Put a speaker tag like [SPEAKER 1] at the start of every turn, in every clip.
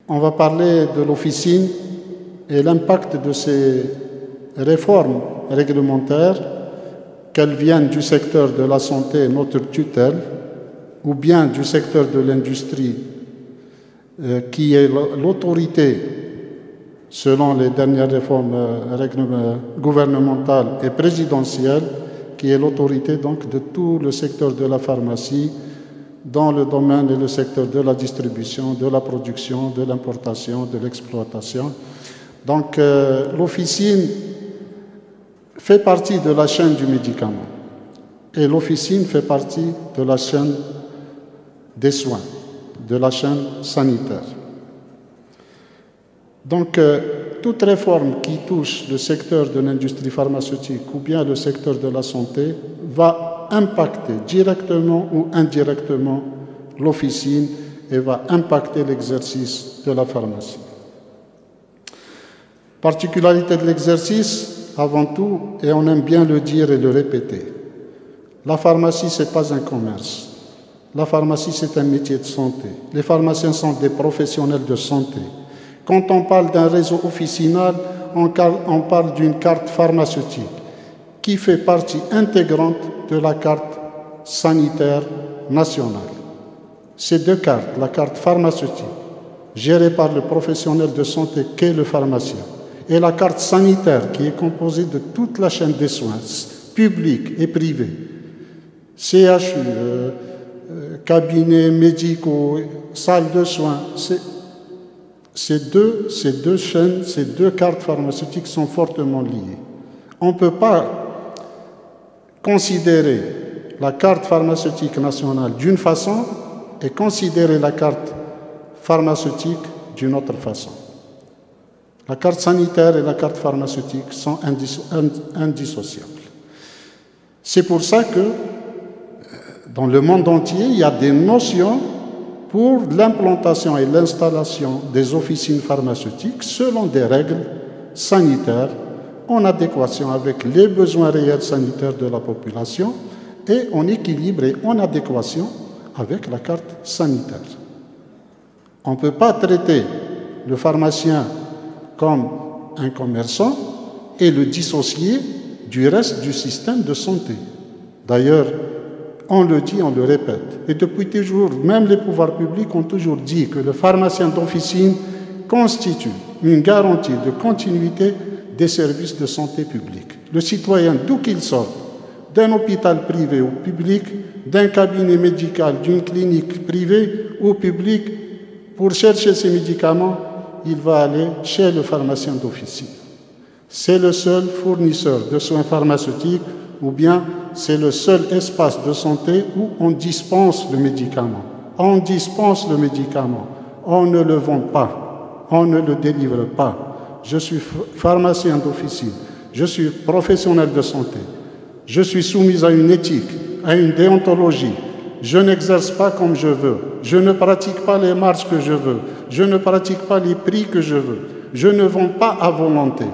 [SPEAKER 1] On va parler de l'officine et l'impact de ces réformes réglementaires, qu'elles viennent du secteur de la santé, notre tutelle, ou bien du secteur de l'industrie, qui est l'autorité, selon les dernières réformes gouvernementales et présidentielles, qui est l'autorité donc de tout le secteur de la pharmacie, dans le domaine et le secteur de la distribution, de la production, de l'importation, de l'exploitation. Donc l'officine fait partie de la chaîne du médicament et l'officine fait partie de la chaîne des soins, de la chaîne sanitaire. Donc toute réforme qui touche le secteur de l'industrie pharmaceutique ou bien le secteur de la santé va impacter directement ou indirectement l'officine et va impacter l'exercice de la pharmacie. Particularité de l'exercice, avant tout, et on aime bien le dire et le répéter, la pharmacie, ce n'est pas un commerce. La pharmacie, c'est un métier de santé. Les pharmaciens sont des professionnels de santé. Quand on parle d'un réseau officinal, on parle d'une carte pharmaceutique qui fait partie intégrante de la carte sanitaire nationale. Ces deux cartes, la carte pharmaceutique, gérée par le professionnel de santé qu'est le pharmacien, et la carte sanitaire qui est composée de toute la chaîne des soins, publics et privés, CHU, cabinets médicaux, salles de soins, ces deux chaînes, ces deux cartes pharmaceutiques sont fortement liées. On ne peut pas considérer la carte pharmaceutique nationale d'une façon et considérer la carte pharmaceutique d'une autre façon. La carte sanitaire et la carte pharmaceutique sont indissociables. C'est pour ça que dans le monde entier, il y a des notions pour l'implantation et l'installation des officines pharmaceutiques selon des règles sanitaires en adéquation avec les besoins réels sanitaires de la population et en équilibre et en adéquation avec la carte sanitaire. On ne peut pas traiter le pharmacien comme un commerçant et le dissocier du reste du système de santé. D'ailleurs, on le dit, on le répète. Et depuis toujours, même les pouvoirs publics ont toujours dit que le pharmacien d'officine constitue une garantie de continuité des services de santé publique. Le citoyen, d'où qu'il sorte, d'un hôpital privé ou public, d'un cabinet médical, d'une clinique privée ou publique, pour chercher ses médicaments, il va aller chez le pharmacien d'officine. C'est le seul fournisseur de soins pharmaceutiques ou bien c'est le seul espace de santé où on dispense le médicament. On dispense le médicament, on ne le vend pas, on ne le délivre pas. Je suis pharmacien d'officine, je suis professionnel de santé, je suis soumis à une éthique, à une déontologie. Je n'exerce pas comme je veux, je ne pratique pas les marges que je veux, je ne pratique pas les prix que je veux, je ne vends pas à volonté.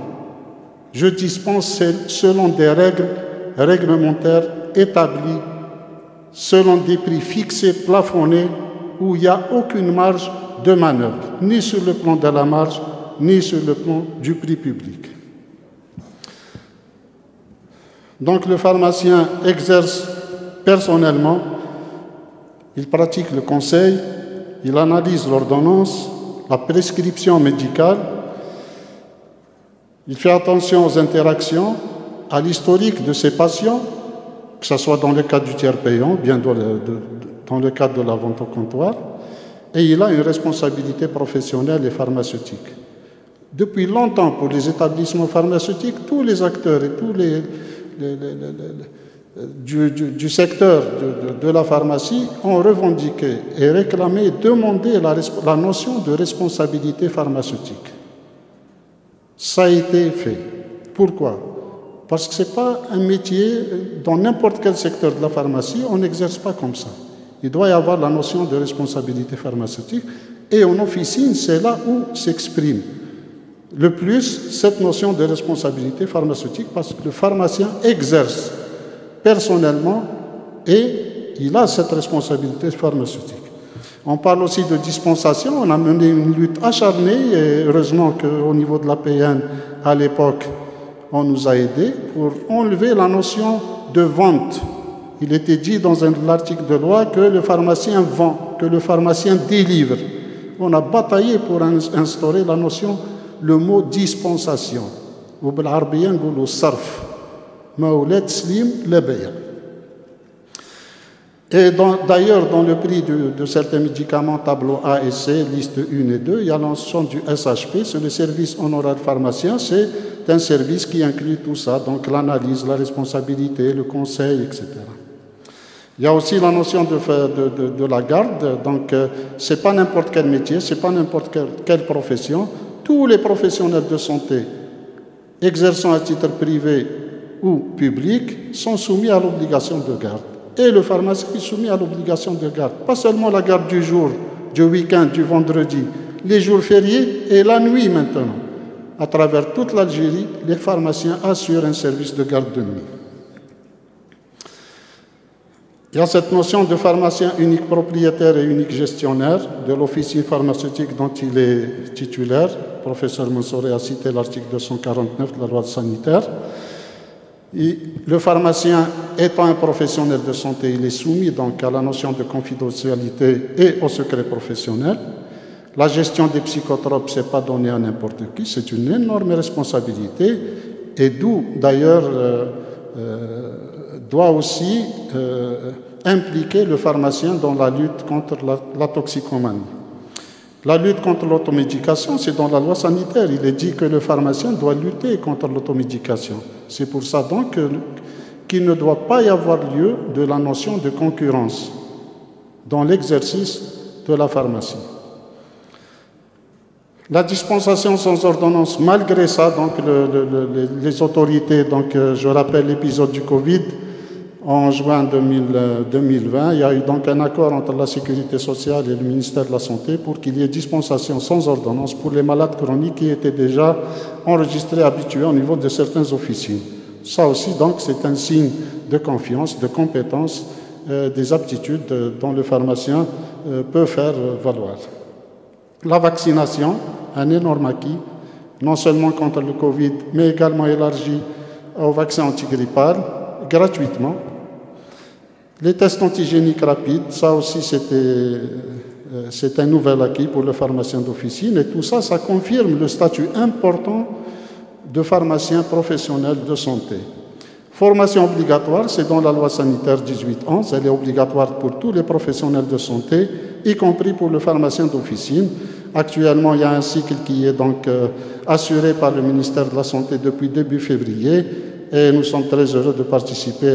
[SPEAKER 1] Je dispense selon des règles réglementaires établies, selon des prix fixés, plafonnés, où il n'y a aucune marge de manœuvre, ni sur le plan de la marge, ni sur le plan du prix public. Donc le pharmacien exerce personnellement, il pratique le conseil, il analyse l'ordonnance, la prescription médicale, il fait attention aux interactions, à l'historique de ses patients, que ce soit dans le cadre du tiers payant, bien dans le cadre de la vente au comptoir, et il a une responsabilité professionnelle et pharmaceutique. Depuis longtemps, pour les établissements pharmaceutiques, tous les acteurs et tous les du secteur de la pharmacie ont revendiqué et réclamé et demandé la notion de responsabilité pharmaceutique. Ça a été fait. Pourquoi? Parce que ce n'est pas un métier, dans n'importe quel secteur de la pharmacie, on n'exerce pas comme ça. Il doit y avoir la notion de responsabilité pharmaceutique et en officine, c'est là où s'exprime le plus cette notion de responsabilité pharmaceutique parce que le pharmacien exerce personnellement et il a cette responsabilité pharmaceutique. On parle aussi de dispensation. On a mené une lutte acharnée et heureusement qu'au niveau de la PN, à l'époque, on nous a aidés pour enlever la notion de vente. Il était dit dans l'article de loi que le pharmacien vend, que le pharmacien délivre. On a bataillé pour instaurer la notion, le mot dispensation. Ou بالعربية نقولوا صرف. مولات تسليم لا بيع. Et d'ailleurs, dans le prix de certains médicaments, tableau A et C, liste 1 et 2, il y a la notion du SHP, c'est le service honoraire pharmacien, c'est un service qui inclut tout ça, donc l'analyse, la responsabilité, le conseil, etc. Il y a aussi la notion de la garde, donc ce n'est pas n'importe quel métier, ce n'est pas n'importe quelle profession. Tous les professionnels de santé exerçant à titre privé ou public sont soumis à l'obligation de garde. Et le pharmacien est soumis à l'obligation de garde. Pas seulement la garde du jour, du week-end, du vendredi, les jours fériés et la nuit maintenant. À travers toute l'Algérie, les pharmaciens assurent un service de garde de nuit. Il y a cette notion de pharmacien unique propriétaire et unique gestionnaire de l'officine pharmaceutique dont il est titulaire. Le professeur Mansouri a cité l'article 249 de la loi sanitaire. Et le pharmacien étant un professionnel de santé, il est soumis donc à la notion de confidentialité et au secret professionnel. La gestion des psychotropes, ce n'est pas donné à n'importe qui, c'est une énorme responsabilité et d'où d'ailleurs doit aussi impliquer le pharmacien dans la lutte contre la toxicomanie. La lutte contre l'automédication, c'est dans la loi sanitaire. Il est dit que le pharmacien doit lutter contre l'automédication. C'est pour ça donc qu'il ne doit pas y avoir lieu de la notion de concurrence dans l'exercice de la pharmacie. La dispensation sans ordonnance, malgré ça, donc les autorités, donc je rappelle l'épisode du Covid, en juin 2020, il y a eu donc un accord entre la Sécurité sociale et le ministère de la Santé pour qu'il y ait dispensation sans ordonnance pour les malades chroniques qui étaient déjà enregistrés, habitués au niveau de certaines officines. Ça aussi, donc, c'est un signe de confiance, de compétence, des aptitudes dont le pharmacien peut faire valoir. La vaccination, un énorme acquis, non seulement contre le Covid, mais également élargi au vaccin antigrippal, gratuitement. Les tests antigéniques rapides, ça aussi c'est un nouvel acquis pour le pharmacien d'officine et tout ça, ça confirme le statut important de pharmacien professionnel de santé. Formation obligatoire, c'est dans la loi sanitaire 1811, elle est obligatoire pour tous les professionnels de santé, y compris pour le pharmacien d'officine. Actuellement, il y a un cycle qui est donc assuré par le ministère de la Santé depuis début février. Et nous sommes très heureux de participer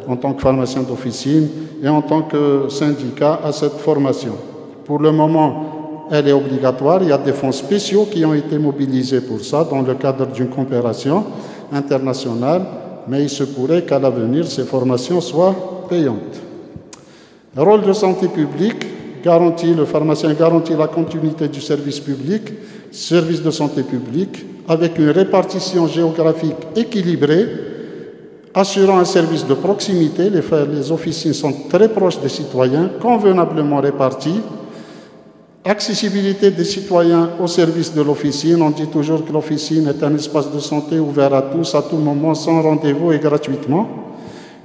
[SPEAKER 1] en tant que pharmacien d'officine et en tant que syndicat à cette formation. Pour le moment, elle est obligatoire. Il y a des fonds spéciaux qui ont été mobilisés pour ça dans le cadre d'une coopération internationale, mais il se pourrait qu'à l'avenir, ces formations soient payantes. Le rôle de santé publique garantit, le pharmacien garantit la continuité du service public, service de santé publique, avec une répartition géographique équilibrée, assurant un service de proximité. Les officines sont très proches des citoyens, convenablement réparties. Accessibilité des citoyens au service de l'officine. On dit toujours que l'officine est un espace de santé ouvert à tous, à tout moment, sans rendez-vous et gratuitement.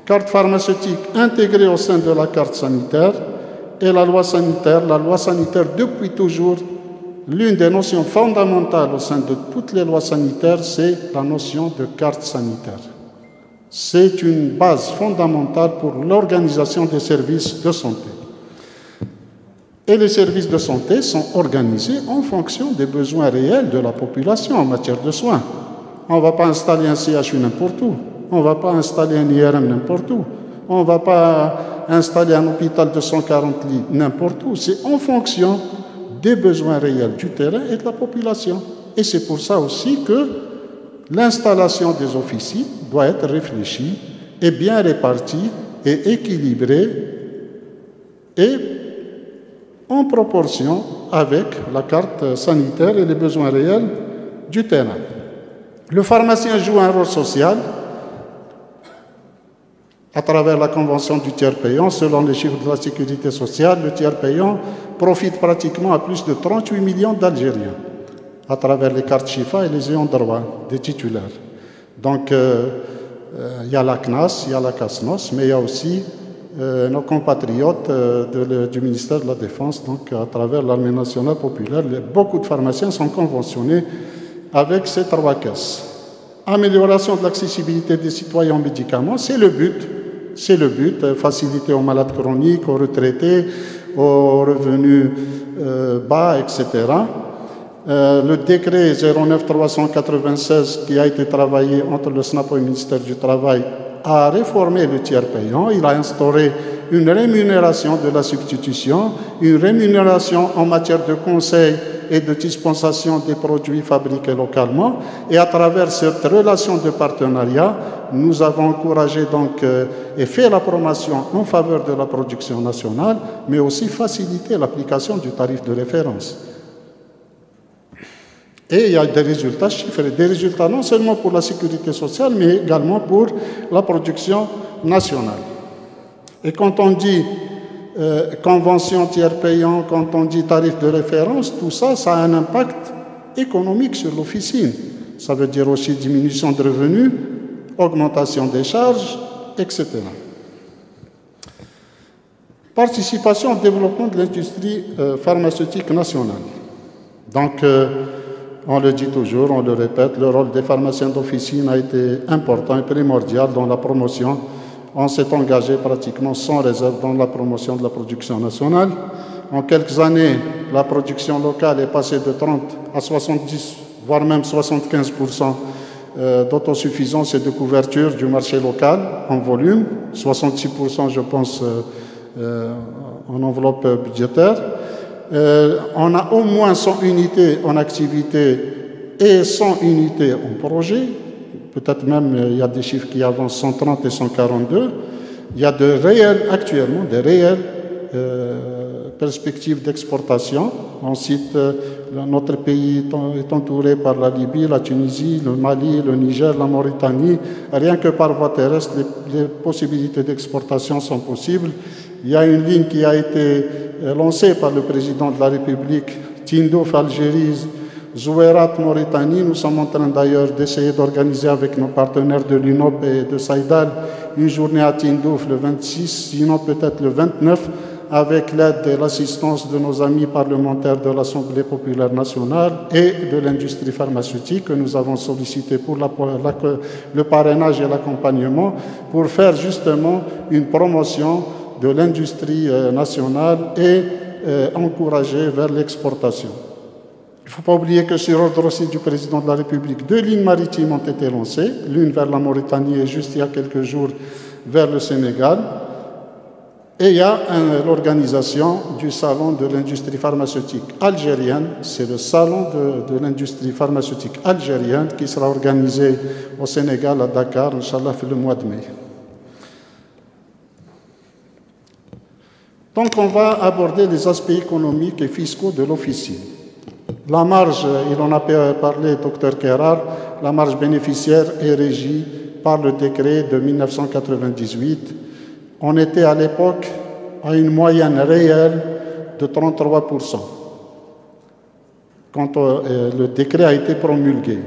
[SPEAKER 1] Carte pharmaceutique intégrée au sein de la carte sanitaire. Et la loi sanitaire depuis toujours, l'une des notions fondamentales au sein de toutes les lois sanitaires, c'est la notion de carte sanitaire. C'est une base fondamentale pour l'organisation des services de santé. Et les services de santé sont organisés en fonction des besoins réels de la population en matière de soins. On ne va pas installer un CHU n'importe où. On ne va pas installer un IRM n'importe où. On ne va pas installer un hôpital de 140 lits n'importe où. C'est en fonction des besoins réels du terrain et de la population. Et c'est pour ça aussi que l'installation des officines doit être réfléchie et bien répartie et équilibrée et en proportion avec la carte sanitaire et les besoins réels du terrain. Le pharmacien joue un rôle social. À travers la convention du tiers payant, selon les chiffres de la sécurité sociale, le tiers payant profite pratiquement à plus de 38 millions d'Algériens à travers les cartes Chifa et les ayants droit des titulaires. Donc, il y a la CNAS, il y a la CASNOS, mais il y a aussi nos compatriotes du ministère de la Défense, donc à travers l'Armée nationale populaire. Beaucoup de pharmaciens sont conventionnés avec ces trois caisses. Amélioration de l'accessibilité des citoyens aux médicaments, c'est le but. C'est le but, faciliter aux malades chroniques, aux retraités, aux revenus bas, etc. Le décret 09-396 qui a été travaillé entre le SNAP et le ministère du Travail a réformé le tiers payant. Il a instauré une rémunération de la substitution, une rémunération en matière de conseil et de dispensation des produits fabriqués localement. Et à travers cette relation de partenariat, nous avons encouragé donc et fait la promotion en faveur de la production nationale, mais aussi facilité l'application du tarif de référence. Et il y a des résultats chiffrés, des résultats non seulement pour la sécurité sociale, mais également pour la production nationale. Et quand on dit convention tiers payant, quand on dit tarif de référence, tout ça, ça a un impact économique sur l'officine. Ça veut dire aussi diminution de revenus, augmentation des charges, etc. Participation au développement de l'industrie pharmaceutique nationale. Donc, on le dit toujours, on le répète, le rôle des pharmaciens d'officine a été important et primordial dans la promotion. On s'est engagé pratiquement sans réserve dans la promotion de la production nationale. En quelques années, la production locale est passée de 30 à 70, voire même 75% d'autosuffisance et de couverture du marché local en volume, 66% je pense en enveloppe budgétaire. On a au moins 100 unités en activité et 100 unités en projet. Peut-être même il y a des chiffres qui avancent 130 et 142. Il y a actuellement de réelles perspectives d'exportation. On cite notre pays est entouré par la Libye, la Tunisie, le Mali, le Niger, la Mauritanie. Rien que par voie terrestre, les possibilités d'exportation sont possibles. Il y a une ligne qui a été lancée par le président de la République, Tindouf, Algérie, Zouerat, Mauritanie. Nous sommes en train d'ailleurs d'essayer d'organiser avec nos partenaires de l'UNOP et de Saïdal une journée à Tindouf le 26, sinon peut-être le 29, avec l'aide et l'assistance de nos amis parlementaires de l'Assemblée populaire nationale et de l'industrie pharmaceutique que nous avons sollicité pour le parrainage et l'accompagnement pour faire justement une promotion de l'industrie nationale et encourager vers l'exportation. Il ne faut pas oublier que sur ordre aussi du président de la République, 2 lignes maritimes ont été lancées, l'une vers la Mauritanie et juste il y a quelques jours vers le Sénégal. Et il y a l'organisation du salon de l'industrie pharmaceutique algérienne. C'est le salon de l'industrie pharmaceutique algérienne qui sera organisé au Sénégal, à Dakar, Inch'Allah, le mois de mai. Donc, on va aborder les aspects économiques et fiscaux de l'officine. La marge, il en a parlé, Dr Kerrar, la marge bénéficiaire est régie par le décret de 1998. On était à l'époque à une moyenne réelle de 33% quand le décret a été promulgué.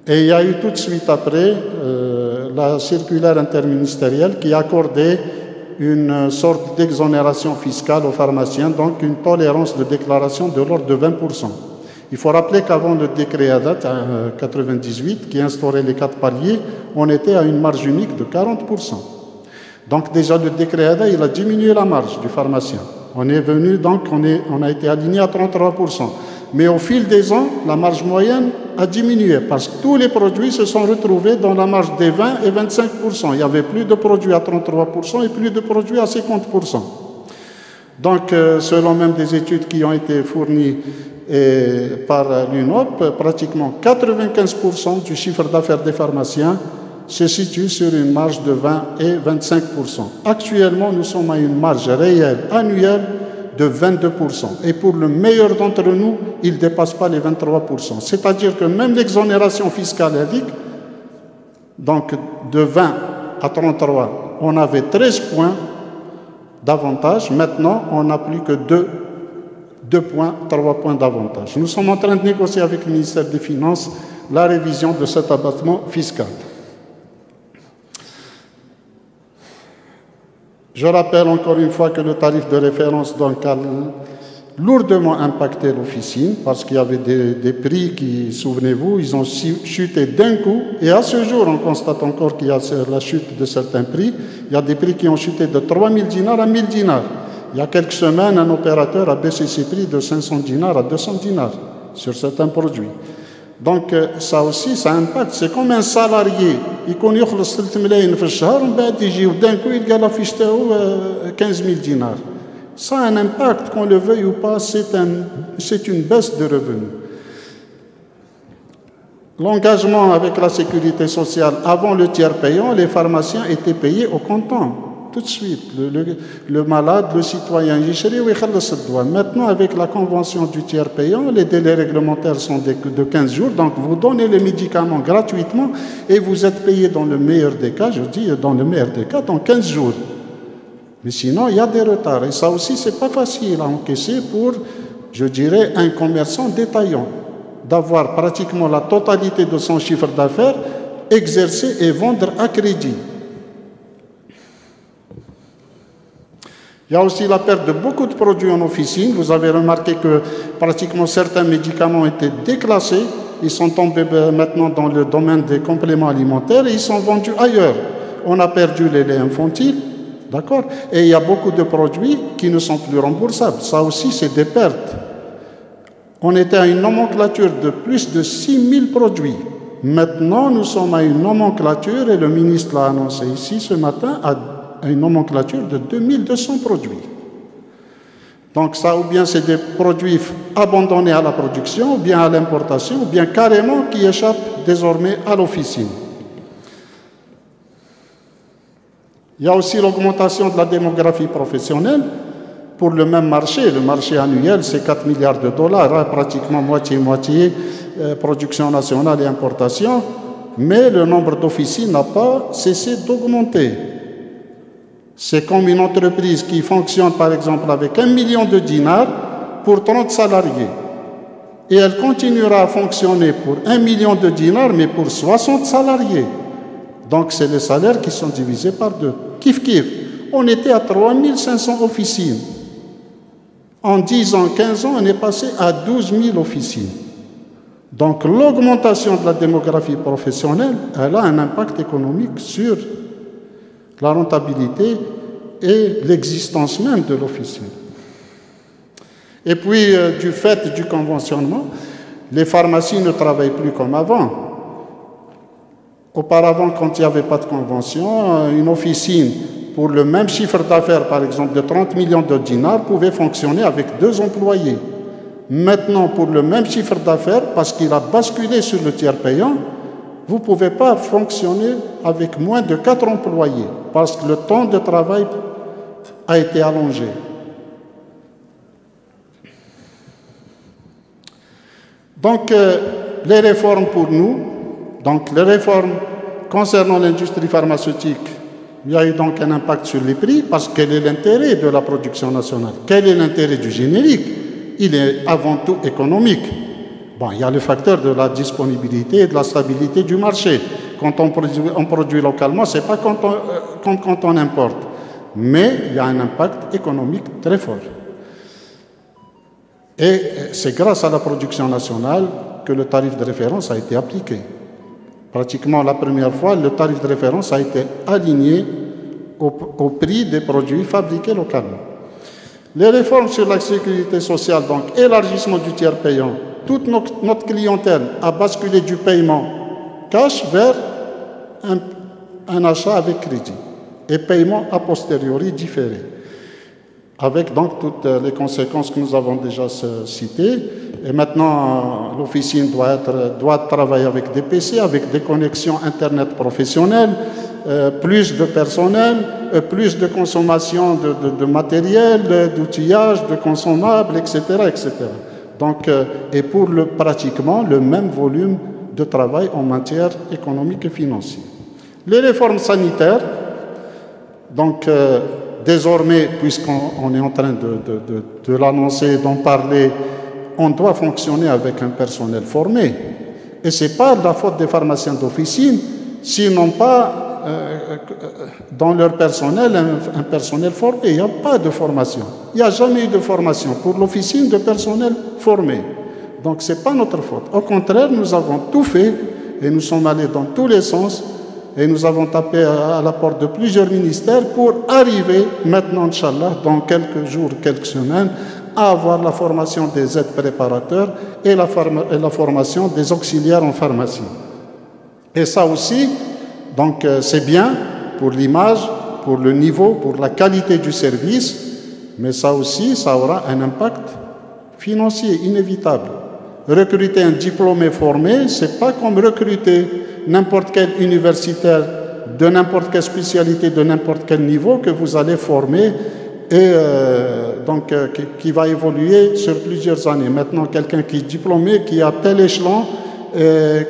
[SPEAKER 1] Et il y a eu tout de suite après la circulaire interministérielle qui accordait une sorte d'exonération fiscale aux pharmaciens, donc une tolérance de déclaration de l'ordre de 20%. Il faut rappeler qu'avant le décret à date, 98, qui instaurait les 4 paliers, on était à une marge unique de 40%. Donc déjà le décret ADA, il a diminué la marge du pharmacien. On est venu, donc on a été aligné à 33%. Mais au fil des ans, la marge moyenne a diminué parce que tous les produits se sont retrouvés dans la marge des 20 et 25%. Il n'y avait plus de produits à 33% et plus de produits à 50%. Donc, selon même des études qui ont été fournies par l'UNOP, pratiquement 95% du chiffre d'affaires des pharmaciens se situe sur une marge de 20 et 25%. Actuellement, nous sommes à une marge réelle annuelle de 22%. Et pour le meilleur d'entre nous, il ne dépasse pas les 23%. C'est-à-dire que même l'exonération fiscale indique, donc de 20 à 33, on avait 13 points d'avantage. Maintenant, on n'a plus que 2 points, 3 points d'avantage. Nous sommes en train de négocier avec le ministère des Finances la révision de cet abattement fiscal. Je rappelle encore une fois que le tarif de référence donc a lourdement impacté l'officine parce qu'il y avait des prix qui, souvenez-vous, ils ont chuté d'un coup. Et à ce jour, on constate encore qu'il y a la chute de certains prix. Il y a des prix qui ont chuté de 3 000 dinars à 1 000 dinars. Il y a quelques semaines, un opérateur a baissé ses prix de 500 dinars à 200 dinars sur certains produits. Donc ça aussi, ça impacte. C'est comme un salarié. Il connaît 3 ملايين في الشهر ومن بعد يجي d'un coup il gagne la fiche تاعو 15 000 dinars. Ça a un impact, qu'on le veuille ou pas, c'est une baisse de revenus. L'engagement avec la sécurité sociale, avant le tiers payant, les pharmaciens étaient payés au comptant, tout de suite. Le malade, le citoyen, maintenant, avec la convention du tiers payant, les délais réglementaires sont de 15 jours, donc vous donnez les médicaments gratuitement et vous êtes payé dans le meilleur des cas, je dis dans le meilleur des cas, dans 15 jours. Mais sinon, il y a des retards. Et ça aussi, ce n'est pas facile à encaisser pour, je dirais, un commerçant détaillant, d'avoir pratiquement la totalité de son chiffre d'affaires exercé et vendre à crédit. Il y a aussi la perte de beaucoup de produits en officine. Vous avez remarqué que pratiquement certains médicaments étaient déclassés. Ils sont tombés maintenant dans le domaine des compléments alimentaires et ils sont vendus ailleurs. On a perdu les laits infantiles. D'accord? Et il y a beaucoup de produits qui ne sont plus remboursables. Ça aussi, c'est des pertes. On était à une nomenclature de plus de 6 000 produits. Maintenant, nous sommes à une nomenclature, et le ministre l'a annoncé ici ce matin, à une nomenclature de 2200 produits. Donc ça, ou bien c'est des produits abandonnés à la production, ou bien à l'importation, ou bien carrément qui échappent désormais à l'officine. Il y a aussi l'augmentation de la démographie professionnelle pour le même marché. Le marché annuel, c'est 4 milliards de dollars, hein, pratiquement moitié-moitié, production nationale et importation. Mais le nombre d'officines n'a pas cessé d'augmenter. C'est comme une entreprise qui fonctionne, par exemple, avec 1 million de dinars pour 30 salariés. Et elle continuera à fonctionner pour 1 million de dinars, mais pour 60 salariés. Donc, c'est les salaires qui sont divisés par 2. Kif kif. On était à 3500 officines. En 10 ans, 15 ans, on est passé à 12 000 officines. Donc, l'augmentation de la démographie professionnelle, elle a un impact économique sur la rentabilité et l'existence même de l'officine. Et puis, du fait du conventionnement, les pharmacies ne travaillent plus comme avant. Auparavant, quand il n'y avait pas de convention, une officine, pour le même chiffre d'affaires, par exemple, de 30 millions de dinars, pouvait fonctionner avec 2 employés. Maintenant, pour le même chiffre d'affaires, parce qu'il a basculé sur le tiers payant, vous ne pouvez pas fonctionner avec moins de 4 employés, parce que le temps de travail a été allongé. Donc, les réformes pour nous, donc les réformes concernant l'industrie pharmaceutique, il y a eu donc un impact sur les prix, parce que quel est l'intérêt de la production nationale? Quel est l'intérêt du générique? Il est avant tout économique. Bon, il y a le facteur de la disponibilité et de la stabilité du marché. Quand on produit localement, ce n'est pas comme quand on importe. Mais il y a un impact économique très fort. Et c'est grâce à la production nationale que le tarif de référence a été appliqué. Pratiquement la première fois, le tarif de référence a été aligné au prix des produits fabriqués localement. Les réformes sur la sécurité sociale, donc élargissement du tiers payant, toute notre clientèle a basculé du paiement cash vers un achat avec crédit et paiement a posteriori différé, avec donc toutes les conséquences que nous avons déjà citées. Et maintenant, l'officine doit travailler avec des PC, avec des connexions Internet professionnelles, plus de personnel, plus de consommation de matériel, d'outillage, de consommables, etc., etc. Donc, et pour pratiquement le même volume de travail en matière économique et financière. Les réformes sanitaires, Donc, désormais, puisqu'on est en train de l'annoncer, d'en parler, on doit fonctionner avec un personnel formé. Et ce n'est pas de la faute des pharmaciens d'officine s'ils n'ont pas dans leur personnel un personnel formé. Il n'y a pas de formation. Il n'y a jamais eu de formation pour l'officine de personnel formé. Donc, ce n'est pas notre faute. Au contraire, nous avons tout fait et nous sommes allés dans tous les sens et nous avons tapé à la porte de plusieurs ministères pour arriver maintenant, Inch'Allah, dans quelques jours, quelques semaines, à avoir la formation des aides préparateurs et la formation des auxiliaires en pharmacie. Et ça aussi, donc c'est bien pour l'image, pour le niveau, pour la qualité du service, mais ça aussi, ça aura un impact financier inévitable. Recruter un diplômé formé, c'est pas comme recruter n'importe quel universitaire de n'importe quelle spécialité, de n'importe quel niveau que vous allez former et qui va évoluer sur plusieurs années. Maintenant, quelqu'un qui est diplômé, qui a tel échelon,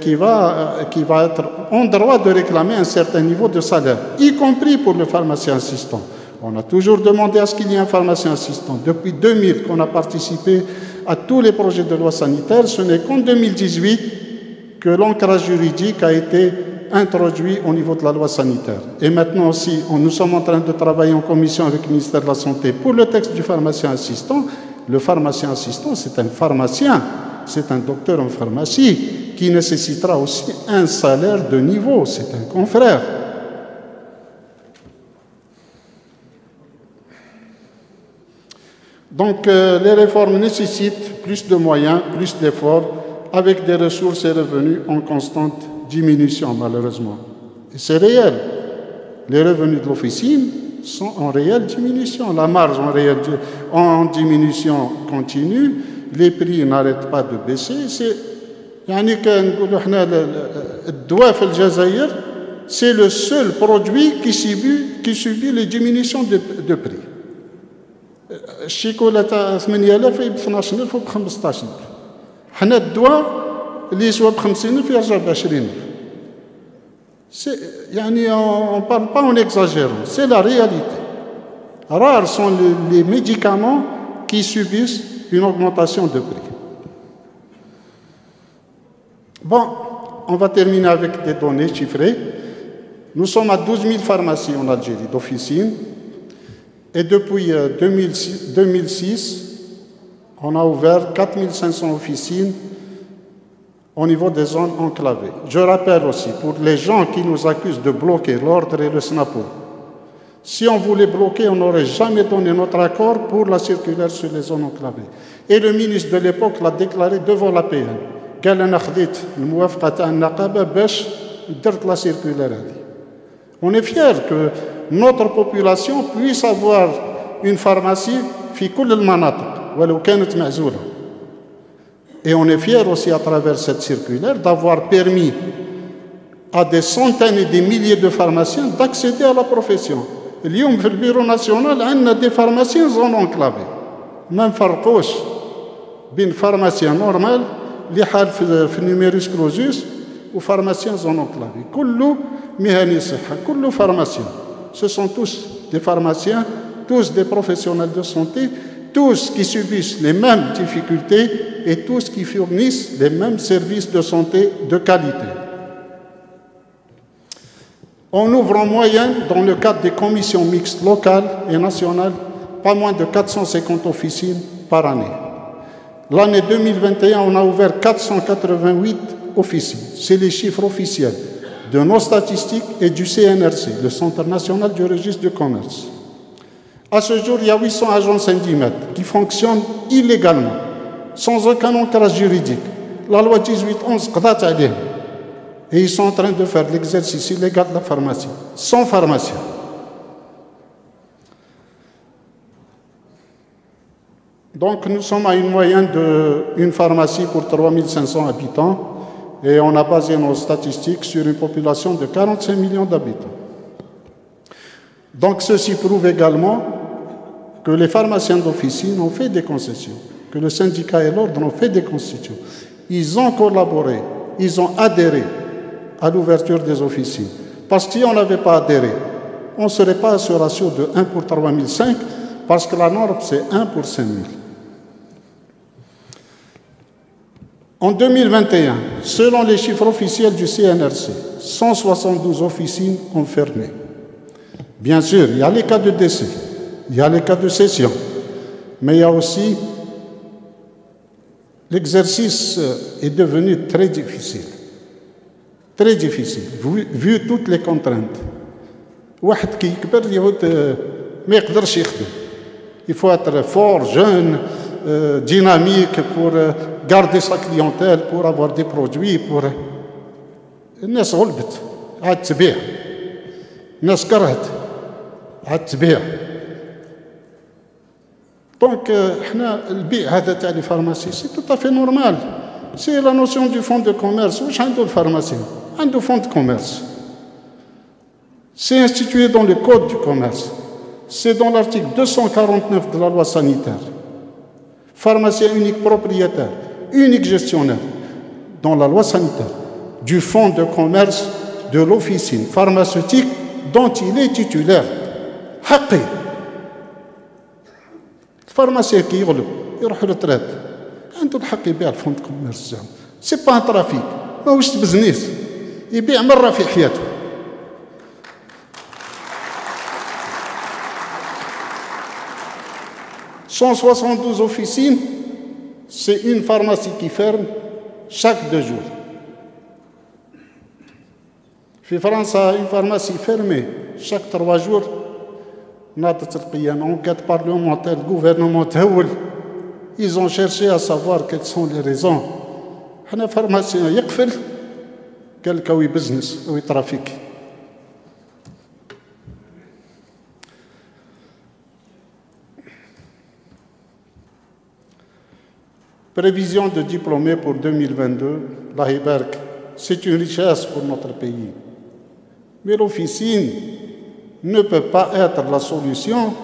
[SPEAKER 1] qui va être en droit de réclamer un certain niveau de salaire, y compris pour le pharmacien assistant. On a toujours demandé à ce qu'il y ait un pharmacien assistant. Depuis 2000 qu'on a participé à tous les projets de loi sanitaire, ce n'est qu'en 2018 que l'ancrage juridique a été introduit au niveau de la loi sanitaire. Et maintenant aussi, nous sommes en train de travailler en commission avec le ministère de la Santé pour le texte du pharmacien assistant. Le pharmacien assistant, c'est un pharmacien, c'est un docteur en pharmacie qui nécessitera aussi un salaire de niveau, c'est un confrère. Donc, les réformes nécessitent plus de moyens, plus d'efforts, avec des ressources et revenus en constante diminution, malheureusement. Et c'est réel. Les revenus de l'officine sont en réelle diminution. La marge en diminution continue. Les prix n'arrêtent pas de baisser. C'est le seul produit qui subit les diminutions de prix. الشيكولاته 8000 يجيب 12000 وب 15000 حنا الدواء اللي يسوى ب 50000 يرجع ب 20000 يعني on parle pas en exagérant, c'est la réalité. Rares sont les médicaments qui subissent une augmentation de prix. Bon, on va terminer avec des données chiffrées. Nous sommes à 12 000 pharmacies en Algérie d'officine. Et depuis 2006, on a ouvert 4500 officines au niveau des zones enclavées. Je rappelle aussi, pour les gens qui nous accusent de bloquer l'ordre et le SNAPO, si on voulait bloquer, on n'aurait jamais donné notre accord pour la circulaire sur les zones enclavées. Et le ministre de l'époque l'a déclaré devant la PN. قال أنا خذيت الموافقة تاع النقابة باش درت la circulaire. On est fiers que notre population puisse avoir une pharmacie في كل المناطق ولو كانت معزولة. Et on est fiers aussi à travers cette circulaire d'avoir permis à des centaines et des milliers de pharmaciens d'accéder à la profession. اليوم في البيرو ناسيونال عندنا des pharmaciens zone enclavée. ما نفرقوش بين pharmacien normal اللي حال في النيميروس كلوزوس وpharmacien zone enclavée. كله مهني صحة، كله pharmacien. Ce sont tous des pharmaciens, tous des professionnels de santé, tous qui subissent les mêmes difficultés et tous qui fournissent les mêmes services de santé de qualité. On ouvre en moyenne, dans le cadre des commissions mixtes locales et nationales, pas moins de 450 officines par année. L'année 2021, on a ouvert 488 officines. C'est les chiffres officiels de nos statistiques et du CNRC, le Centre national du registre du commerce. À ce jour, il y a 800 agents syndimètres qui fonctionnent illégalement, sans aucun ancrage juridique. La loi 1811 قضات عليهم. Et ils sont en train de faire l'exercice illégal de la pharmacie, sans pharmacien. Donc nous sommes à une moyenne d'une pharmacie pour 3500 habitants. Et on a basé nos statistiques sur une population de 45 millions d'habitants. Donc ceci prouve également que les pharmaciens d'officine ont fait des concessions, que le syndicat et l'ordre ont fait des concessions. Ils ont collaboré, ils ont adhéré à l'ouverture des officines. Parce que si on n'avait pas adhéré, on ne serait pas à ce ratio de 1 pour 3005 parce que la norme, c'est 1 pour 5000. En 2021, selon les chiffres officiels du CNRC, 172 officines ont fermé. Bien sûr, il y a les cas de décès, il y a les cas de cession, mais il y a aussi l'exercice est devenu très difficile. Très difficile, vu toutes les contraintes. واحد كي يكبر يعود ما يقدرش يخدم. Il faut être fort, jeune, dynamique pour garder sa clientèle, pour avoir des produits, pour... الناس غلبت عاد تبيع. الناس كرهت عاد تبيع. Donc احنا البيع هذا تاع لي فارماسي سي tout à fait normal. C'est la notion du fonds de commerce. واش عنده الفارماسي؟ عنده fonds de commerce. C'est institué dans le code du commerce. C'est dans l'article 249 de la loi sanitaire. Pharmacien unique propriétaire, unique gestionnaire, dans la loi sanitaire, du fonds de commerce de l'officine pharmaceutique dont il est titulaire. حقي. الفارماسيان كي يغلب يروح للترات عنده الحق يبيع الفون دو كوميرس تاعو. سي با ان ترافيك ماهوش بزنيس يبيع مرة في حياته. « 172 officines, c'est une pharmacie qui ferme chaque 2 jours. En France, une pharmacie fermée chaque 3 jours. ناضت القيامة enquête parlementaire, gouvernement تهول. Ils ont cherché à savoir quelles sont les raisons. حنا pharmacien يقفل قال لك وي بزنس وي ترافيك. Prévision de diplômés pour 2022, la Hiberk, c'est une richesse pour notre pays. Mais l'officine ne peut pas être la solution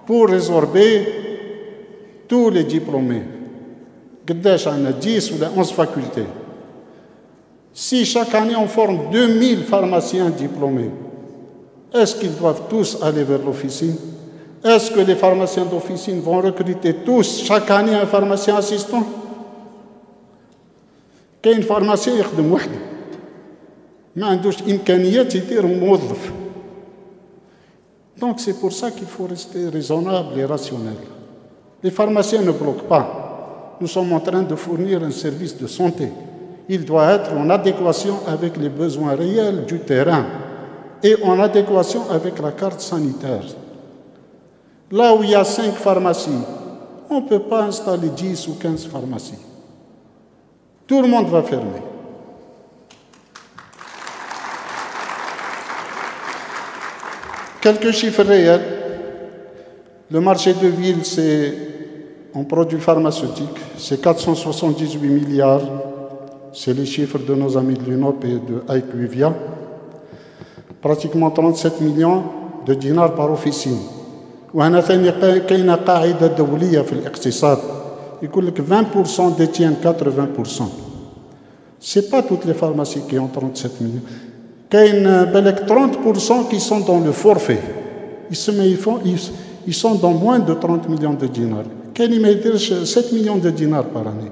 [SPEAKER 1] pour résorber tous les diplômés. قداش عندنا 10 ou 11 facultés. Si chaque année on forme 2000 pharmaciens diplômés, est-ce qu'ils doivent tous aller vers l'officine? Est-ce que les pharmaciens d'officine vont recruter tous chaque année un pharmacien assistant? كاين pharmacien يخدم وحده ما عندوش إمكانيات يدير موظف. Donc c'est pour ça qu'il faut rester raisonnable et rationnel. Les pharmaciens ne bloquent pas. Nous sommes en train de fournir un service de santé. Il doit être en adéquation avec les besoins réels du terrain et en adéquation avec la carte sanitaire. Là où il y a 5 pharmacies, on ne peut pas installer 10 ou 15 pharmacies. Tout le monde va fermer. Quelques chiffres réels. Le marché de ville, c'est en produits pharmaceutiques, c'est 478 milliards. C'est les chiffres de nos amis de l'UNOP et de IQVIA. Pratiquement 37 millions de dinars par officine. وهنا ثاني كاينه قاعده دوليه في الاقتصاد يقول لك 20% détiennent 80%. C'est pas toutes les pharmacies qui ont 37 millions. كاين بالك 30% qui sont dans le forfait. Ils sont dans moins de 30 millions de dinars. كاين ما يديرش 7 millions de dinars par année.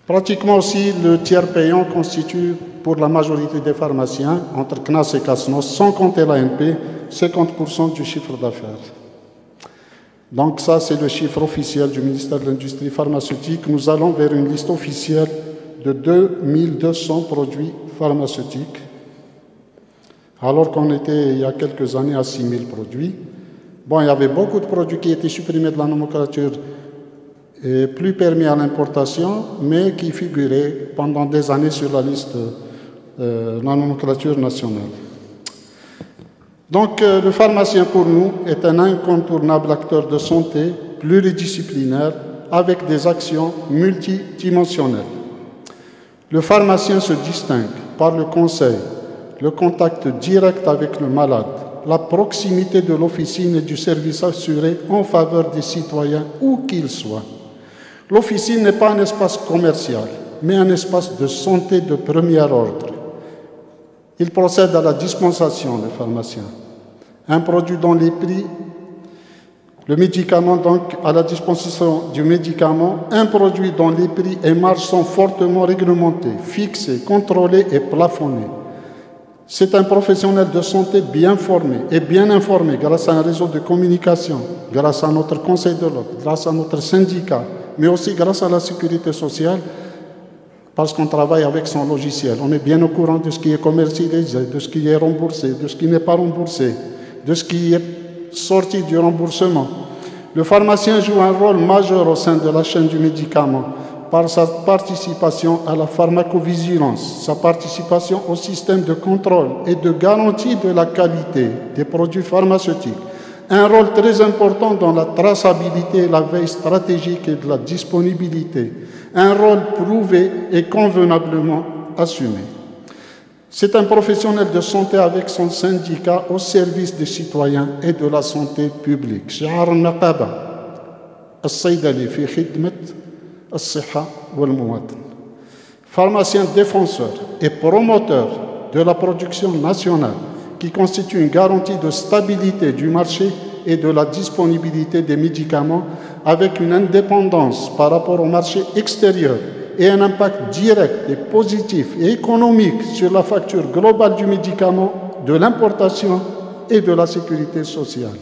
[SPEAKER 1] Pratiquement aussi, le tiers payant constitue pour la majorité des pharmaciens, entre CNAS et CASNOS, sans compter l'ANP, 50% du chiffre d'affaires. Donc ça, c'est le chiffre officiel du ministère de l'Industrie pharmaceutique. Nous allons vers une liste officielle de 2200 produits pharmaceutiques, alors qu'on était il y a quelques années à 6000 produits. Bon, il y avait beaucoup de produits qui étaient supprimés de la nomenclature et plus permis à l'importation, mais qui figuraient pendant des années sur la liste de la nomenclature nationale. Donc, le pharmacien, pour nous, est un incontournable acteur de santé pluridisciplinaire avec des actions multidimensionnelles. Le pharmacien se distingue par le conseil, le contact direct avec le malade, la proximité de l'officine et du service assuré en faveur des citoyens, où qu'ils soient. L'officine n'est pas un espace commercial, mais un espace de santé de premier ordre. Il procède à la dispensation des pharmaciens. Un produit dont les prix, le médicament donc à la dispensation du médicament, un produit dont les prix et marges sont fortement réglementés, fixés, contrôlés et plafonnés. C'est un professionnel de santé bien formé et bien informé grâce à un réseau de communication, grâce à notre conseil de l'ordre, grâce à notre syndicat, mais aussi grâce à la sécurité sociale, parce qu'on travaille avec son logiciel. On est bien au courant de ce qui est commercialisé, de ce qui est remboursé, de ce qui n'est pas remboursé, de ce qui est sorti du remboursement. Le pharmacien joue un rôle majeur au sein de la chaîne du médicament par sa participation à la pharmacovigilance, sa participation au système de contrôle et de garantie de la qualité des produits pharmaceutiques, un rôle très important dans la traçabilité et la veille stratégique et de la disponibilité, un rôle prouvé et convenablement assumé. C'est un professionnel de santé avec son syndicat au service des citoyens et de la santé publique. شعار النقابة الصيدلي في خدمة الصحة والمواطن. Pharmacien défenseur et promoteur de la production nationale qui constitue une garantie de stabilité du marché et de la disponibilité des médicaments avec une indépendance par rapport au marché extérieur et un impact direct et positif et économique sur la facture globale du médicament, de l'importation et de la sécurité sociale.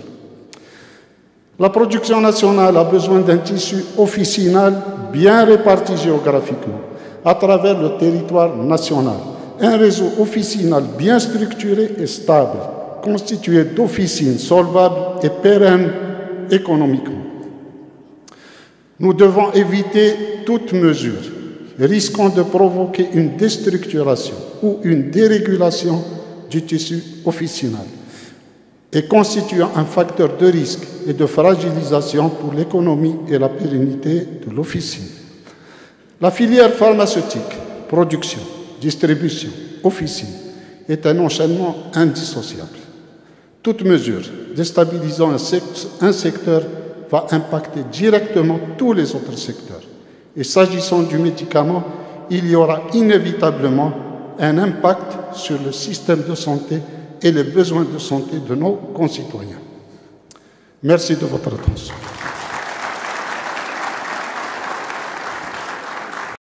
[SPEAKER 1] La production nationale a besoin d'un tissu officinal bien réparti géographiquement à travers le territoire national. Un réseau officinal bien structuré et stable, constitué d'officines solvables et pérennes économiquement. Nous devons éviter toute mesure risquant de provoquer une déstructuration ou une dérégulation du tissu officinal et constituant un facteur de risque et de fragilisation pour l'économie et la pérennité de l'officine. La filière pharmaceutique, production, distribution, officine, est un enchaînement indissociable. Toute mesure déstabilisant un secteur va impacter directement tous les autres secteurs. Et s'agissant du médicament, il y aura inévitablement un impact sur le système de santé et les besoins de santé de nos concitoyens. Merci de votre attention.